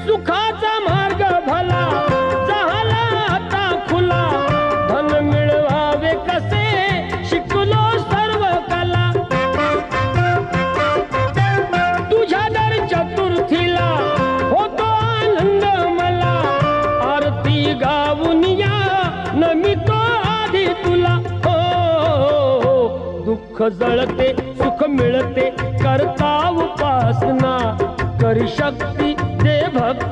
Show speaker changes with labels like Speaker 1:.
Speaker 1: सुखाचा मार्ग भला झाला आता खुला धन मिळवावे कसे शिकलो सर्व कला तुझ्या दर चतुर्थीला होतो आनंद मला आरती गाऊन या नमितो आधी तुला दुःख जळते सुख मिळते करता उपासना करी शक्ती दे भक्त